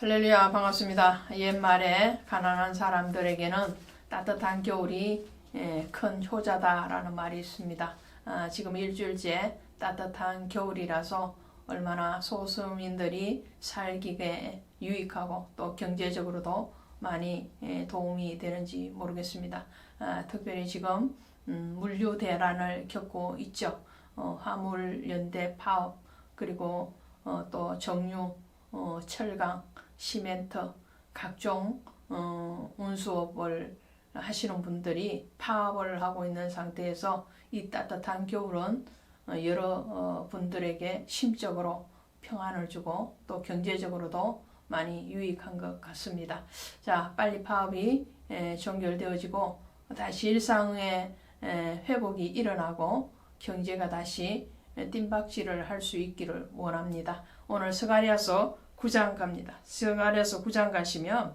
할렐루야, 반갑습니다. 옛말에 가난한 사람들에게는 따뜻한 겨울이 큰 효자다라는 말이 있습니다. 지금 일주일째 따뜻한 겨울이라서 얼마나 소수민들이 살기에 유익하고 또 경제적으로도 많이 도움이 되는지 모르겠습니다. 특별히 지금 물류 대란을 겪고 있죠. 화물연대 파업, 그리고 또 정유, 철강, 시멘트, 각종 운수업을 하시는 분들이 파업을 하고 있는 상태에서 이 따뜻한 겨울은 여러 분들에게 심적으로 평안을 주고 또 경제적으로도 많이 유익한 것 같습니다. 자, 빨리 파업이 종결되어지고 다시 일상의 회복이 일어나고 경제가 다시 뜀박질을 할 수 있기를 원합니다. 오늘 스가랴서 9장 갑니다. 스가랴서 9장 가시면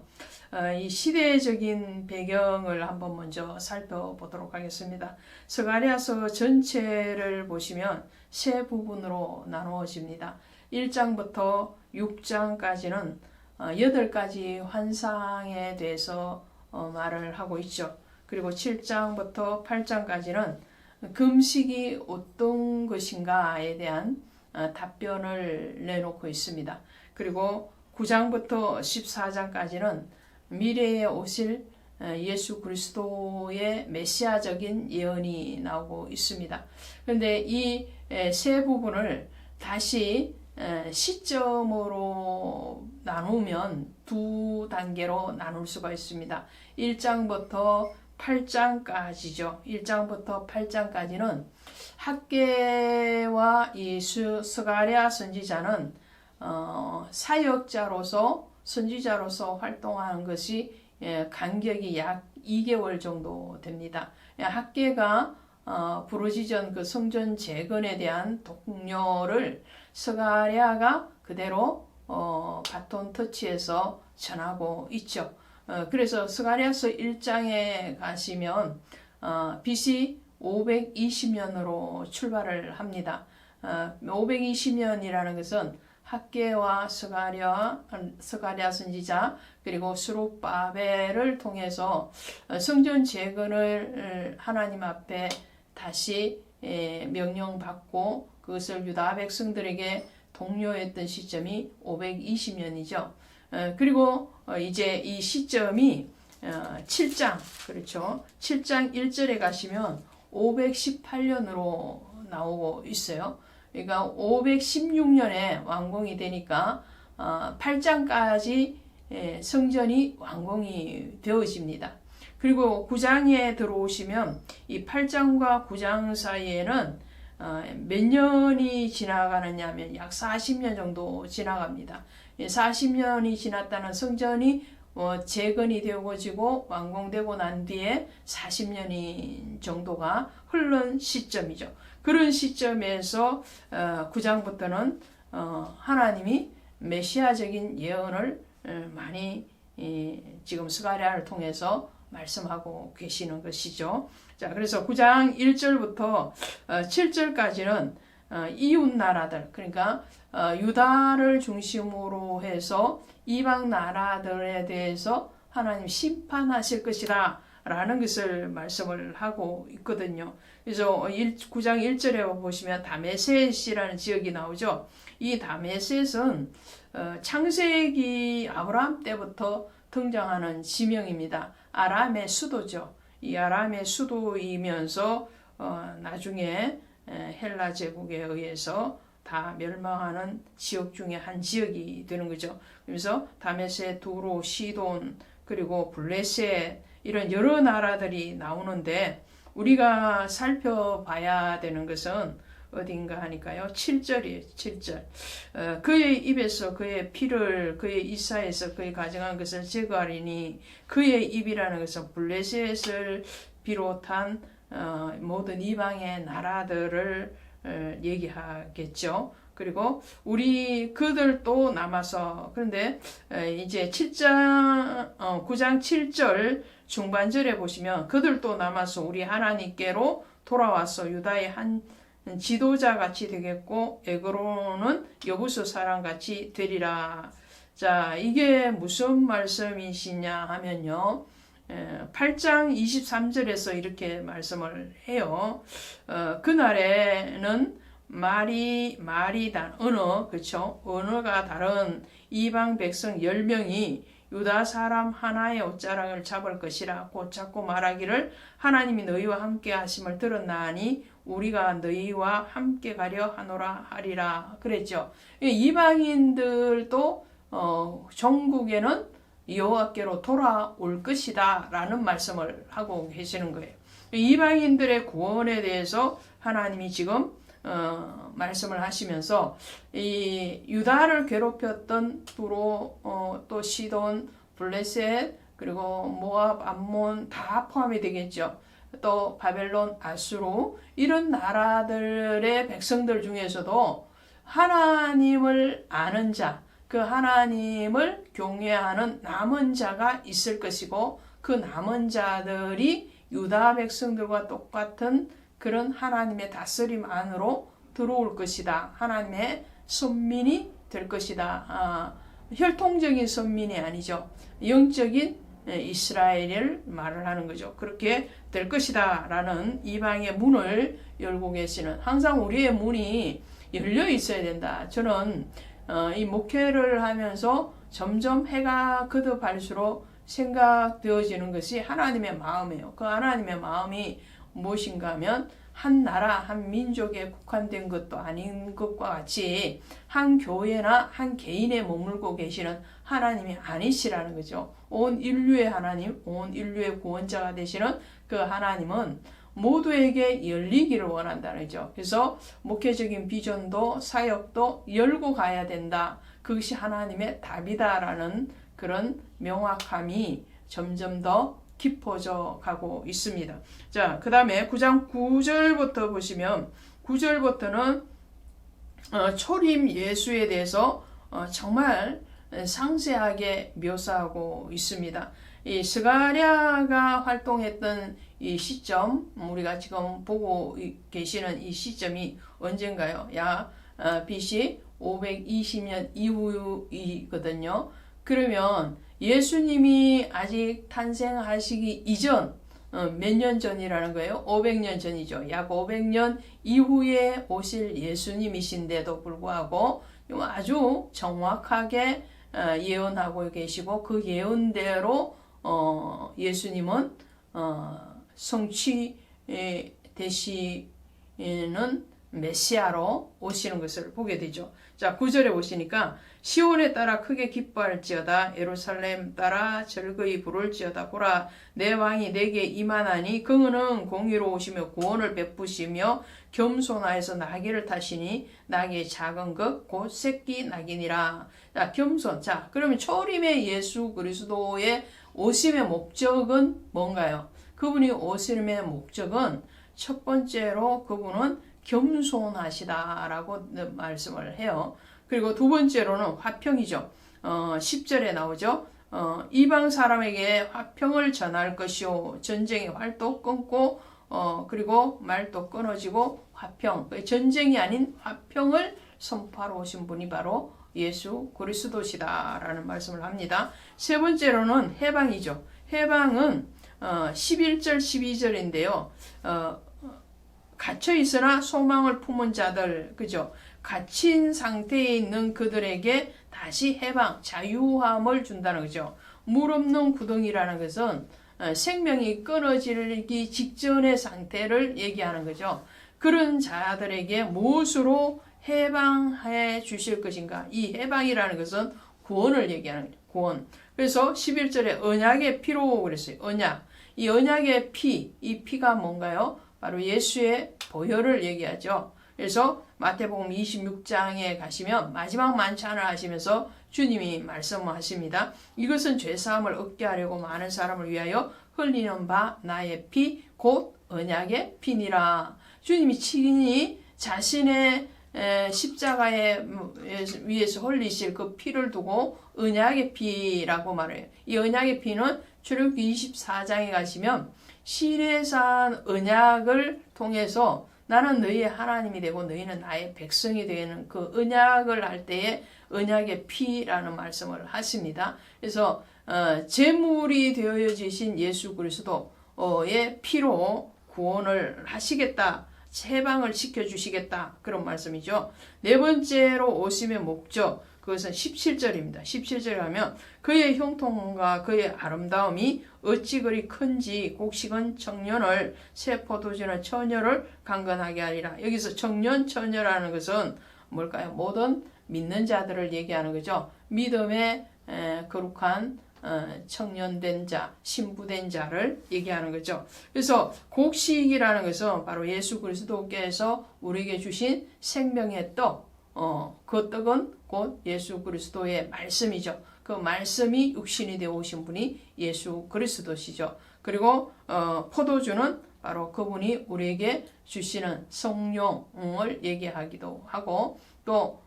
이 시대적인 배경을 한번 먼저 살펴보도록 하겠습니다. 스가랴서 전체를 보시면 세 부분으로 나누어집니다. 1장부터 6장까지는 8가지 환상에 대해서 말을 하고 있죠. 그리고 7장부터 8장까지는 금식이 어떤 것인가에 대한 답변을 내놓고 있습니다. 그리고 9장부터 14장까지는 미래에 오실 예수 그리스도의 메시아적인 예언이 나오고 있습니다. 그런데 이 세 부분을 다시 시점으로 나누면 두 단계로 나눌 수가 있습니다. 1장부터 8장까지죠. 1장부터 8장까지는 학개와 이 스가랴 선지자는 사역자로서 선지자로서 활동하는 것이 간격이 약 2개월 정도 됩니다. 학개가 부르짖은 그 성전 재건에 대한 독려를 스가랴가 그대로 바톤 터치해서 전하고 있죠. 그래서 스가랴서 1장에 가시면 BC 520년으로 출발을 합니다. 520년이라는 것은 학개와 스가랴 선지자 그리고 스룹바벨을 통해서 성전 재건을 하나님 앞에 다시 명령받고 그것을 유다 백성들에게 독려했던 시점이 520년이죠. 그리고 이제 이 시점이 7장, 그렇죠. 7장 1절에 가시면 518년으로 나오고 있어요. 그러니까 516년에 완공이 되니까 8장까지 성전이 완공이 되어집니다. 그리고 9장에 들어오시면 이 8장과 9장 사이에는 몇 년이 지나가느냐 하면 약 40년 정도 지나갑니다. 40년이 지났다는 성전이 재건이 되어지고 완공되고 난 뒤에 40년이 정도가 흐른 시점이죠. 그런 시점에서 9장부터는 하나님이 메시아적인 예언을 많이 지금 스가랴를 통해서 말씀하고 계시는 것이죠. 자, 그래서 9장 1절부터 7절까지는 이웃 나라들, 그러니까 유다를 중심으로 해서 이방 나라들에 대해서 하나님 심판하실 것이다 라는 것을 말씀을 하고 있거든요. 그래서 9장 1절에 보시면 다메셋이라는 지역이 나오죠. 이 다메셋은 창세기 아브라함 때부터 등장하는 지명입니다. 아람의 수도죠. 이 아람의 수도이면서 나중에 헬라 제국에 의해서 다 멸망하는 지역 중에 한 지역이 되는 거죠. 그래서 다메섹, 두로, 시돈, 그리고 블레셋 이런 여러 나라들이 나오는데 우리가 살펴봐야 되는 것은 어딘가 하니까요. 7절이에요. 7절. 그의 입에서 그의 피를 그의 이사에서 그의 가정한 것을 제거하리니 그의 입이라는 것은 블레셋을 비롯한 모든 이방의 나라들을 얘기하겠죠. 그리고 우리 그들도 남아서 그런데 이제 9장 7절 중반절에 보시면 그들도 남아서 우리 하나님께로 돌아와서 유다의 한 지도자 같이 되겠고 에그로는 여부수 사람 같이 되리라 자, 이게 무슨 말씀이시냐 하면요. 8장 23절에서 이렇게 말씀을 해요. 그날에는 말이 언어, 그렇죠? 언어가 다른 이방 백성 10명이 유다 사람 하나의 옷자락을 잡을 것이라 곧 잡고 말하기를 하나님이 너희와 함께 하심을 들었나니 우리가 너희와 함께 가려 하노라 하리라 그랬죠. 이방인들도 종국에는 여호와께로 돌아올 것이다 라는 말씀을 하고 계시는 거예요. 이방인들의 구원에 대해서 하나님이 지금 말씀을 하시면서 이 유다를 괴롭혔던 두로, 또 시돈, 블레셋, 그리고 모압, 암몬 다 포함이 되겠죠. 또 바벨론, 아수르 이런 나라들의 백성들 중에서도 하나님을 아는 자, 그 하나님을 경외하는 남은 자가 있을 것이고 그 남은 자들이 유다 백성들과 똑같은 그런 하나님의 다스림 안으로 들어올 것이다. 하나님의 선민이 될 것이다. 혈통적인 선민이 아니죠. 영적인 이스라엘을 말을 하는 거죠. 그렇게 될 것이다 라는 이방의 문을 열고 계시는, 항상 우리의 문이 열려 있어야 된다. 저는 이 목회를 하면서 점점 해가 거듭할수록 생각되어지는 것이 하나님의 마음이에요. 그 하나님의 마음이 무엇인가 하면 한 나라, 한 민족에 국한된 것도 아닌 것과 같이 한 교회나 한 개인에 머물고 계시는 하나님이 아니시라는 거죠. 온 인류의 하나님, 온 인류의 구원자가 되시는 그 하나님은 모두에게 열리기를 원한다는 거죠. 그래서 목회적인 비전도 사역도 열고 가야 된다. 그것이 하나님의 답이다라는 그런 명확함이 점점 더 깊어져 가고 있습니다. 자, 그 다음에 9장 9절부터 보시면 9절부터는 초림 예수에 대해서 정말 상세하게 묘사하고 있습니다. 이 스가랴가 활동했던 이 시점, 우리가 지금 보고 계시는 이 시점이 언젠가요? 약 BC 520년 이후이거든요. 그러면 예수님이 아직 탄생하시기 이전 몇 년 전이라는 거예요? 500년 전이죠. 약 500년 이후에 오실 예수님이신데도 불구하고 아주 정확하게 예언하고 계시고 그 예언대로 예수님은 성취되시는 메시아로 오시는 것을 보게 되죠. 자, 9절에 보시니까 시온에 따라 크게 기뻐할지어다 예루살렘 따라 절거이 부를지어다 보라 내 왕이 내게 임하나니 그는 공의로 오시며 구원을 베푸시며 겸손하여서 나귀를 타시니 나귀의 작은 것 곧 새끼 나귀니라. 자, 겸손. 자, 그러면 초림의 예수 그리스도의 오심의 목적은 뭔가요? 그분이 오심의 목적은 첫 번째로 그분은 겸손하시다라고 말씀을 해요. 그리고 두 번째로는 화평이죠. 10절에 나오죠. 이방 사람에게 화평을 전할 것이요 전쟁의 활도 끊고 그리고 말도 끊어지고 화평, 전쟁이 아닌 화평을 선포하러 오신 분이 바로 예수 그리스도시다라는 말씀을 합니다. 세 번째로는 해방이죠. 해방은 11절 12절인데요. 갇혀 있으나 소망을 품은 자들, 그죠? 갇힌 상태에 있는 그들에게 다시 해방, 자유함을 준다는 거죠. 물 없는 구덩이라는 것은 생명이 끊어지기 직전의 상태를 얘기하는 거죠. 그런 자들에게 무엇으로 해방해 주실 것인가? 이 해방이라는 것은 구원을 얘기하는 거죠. 구원. 그래서 11절에 언약의 피로 그랬어요. 언약. 이 언약의 피, 이 피가 뭔가요? 바로 예수의 보혈을 얘기하죠. 그래서 마태복음 26장에 가시면 마지막 만찬을 하시면서 주님이 말씀하십니다. 이것은 죄사함을 얻게 하려고 많은 사람을 위하여 흘리는 바 나의 피 곧 언약의 피니라. 주님이 친히 자신의 십자가에 위에서 흘리실 그 피를 두고 언약의 피라고 말해요. 이 언약의 피는 출애굽기 24장에 가시면 시내산 언약을 통해서 나는 너희의 하나님이 되고 너희는 나의 백성이 되는 그 언약을 할 때에 언약의 피라는 말씀을 하십니다. 그래서 제물이 되어지신 예수 그리스도의 피로 구원을 하시겠다. 해방을 시켜주시겠다. 그런 말씀이죠. 네 번째로 오심의 목적, 그것은 17절입니다. 17절에 가면 그의 형통과 그의 아름다움이 어찌 그리 큰지 곡식은 청년을 새 포도주는 처녀를 강건하게 하리라. 여기서 청년, 처녀라는 것은 뭘까요? 모든 믿는 자들을 얘기하는 거죠. 믿음의 거룩한 청년된 자, 신부된 자를 얘기하는 거죠. 그래서 곡식이라는 것은 바로 예수 그리스도께서 우리에게 주신 생명의 떡, 그 떡은 곧 예수 그리스도의 말씀이죠. 그 말씀이 육신이 되어 오신 분이 예수 그리스도시죠. 그리고 포도주는 바로 그분이 우리에게 주시는 성령을 얘기하기도 하고 또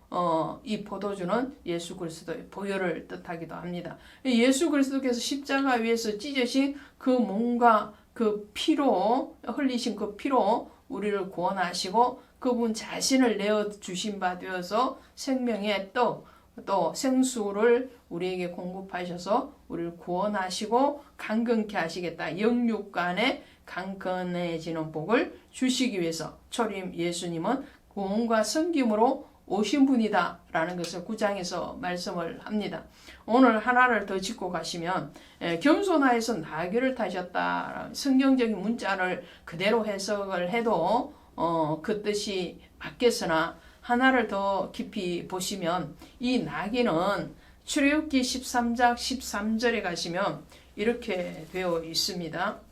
이 포도주는 예수 그리스도의 보혈을 뜻하기도 합니다. 예수 그리스도께서 십자가 위에서 찢으신 그 몸과 그 피로 흘리신 그 피로 우리를 구원하시고 그분 자신을 내어 주신 바 되어서 생명의 떡, 또 생수를 우리에게 공급하셔서 우리를 구원하시고 강건케 하시겠다. 영육간에 강건해지는 복을 주시기 위해서 초림 예수님은 구원과 섬김으로 오신 분이다 라는 것을 9장에서 말씀을 합니다. 오늘 하나를 더 짚고 가시면 겸손하여서 나귀를 타셨다. 성경적인 문자를 그대로 해석을 해도 그 뜻이 맞겠으나 하나를 더 깊이 보시면 이 나귀는 출애굽기 13장 13절에 가시면 이렇게 되어 있습니다.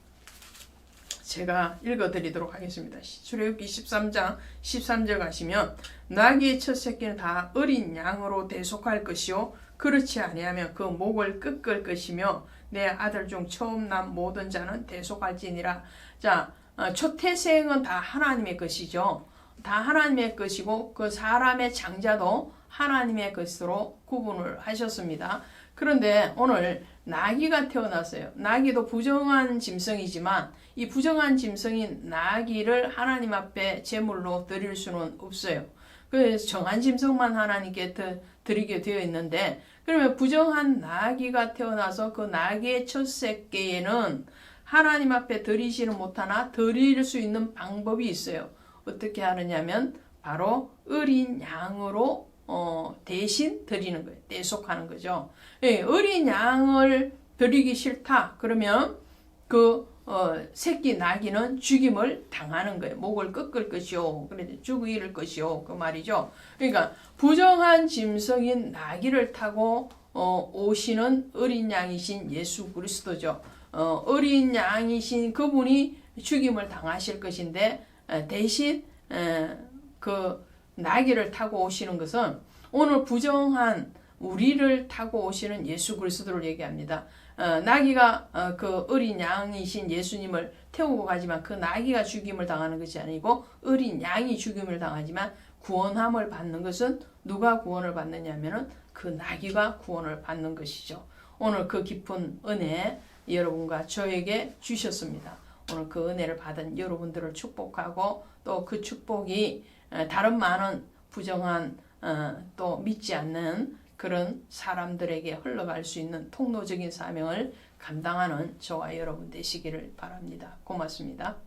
제가 읽어드리도록 하겠습니다. 출애굽기 13장 13절 가시면 나귀의 첫 새끼는 다 어린 양으로 대속할 것이요 그렇지 아니하면 그 목을 꺾을 것이며 내 아들 중 처음 난 모든 자는 대속할지니라. 자, 초태생은 다 하나님의 것이죠. 다 하나님의 것이고 그 사람의 장자도 하나님의 것으로 구분을 하셨습니다. 그런데 오늘 나귀가 태어났어요. 나귀도 부정한 짐승이지만 이 부정한 짐승인 나귀를 하나님 앞에 제물로 드릴 수는 없어요. 그래서 정한 짐승만 하나님께 드리게 되어 있는데 그러면 부정한 나귀가 태어나서 그 나귀의 첫 새끼에는 하나님 앞에 드리지는 못하나 드릴 수 있는 방법이 있어요. 어떻게 하느냐면 바로 어린 양으로 대신 드리는 거예요. 대속하는 거죠. 예, 어린 양을 드리기 싫다. 그러면 그 새끼 나귀는 죽임을 당하는 거예요. 목을 꺾을 것이요. 그래서 죽일 것이요. 그 말이죠. 그러니까 부정한 짐승인 나귀를 타고 오시는 어린 양이신 예수 그리스도죠. 어린 양이신 그분이 죽임을 당하실 것인데 대신 그 나귀를 타고 오시는 것은 오늘 부정한 우리를 타고 오시는 예수 그리스도를 얘기합니다. 나귀가 그 어린 양이신 예수님을 태우고 가지만 그 나귀가 죽임을 당하는 것이 아니고 어린 양이 죽임을 당하지만 구원함을 받는 것은 누가 구원을 받느냐면은 그 나귀가 구원을 받는 것이죠. 오늘 그 깊은 은혜 여러분과 저에게 주셨습니다. 오늘 그 은혜를 받은 여러분들을 축복하고 또 그 축복이 다른 많은 부정한 또 믿지 않는 그런 사람들에게 흘러갈 수 있는 통로적인 사명을 감당하는 저와 여러분 되시기를 바랍니다. 고맙습니다.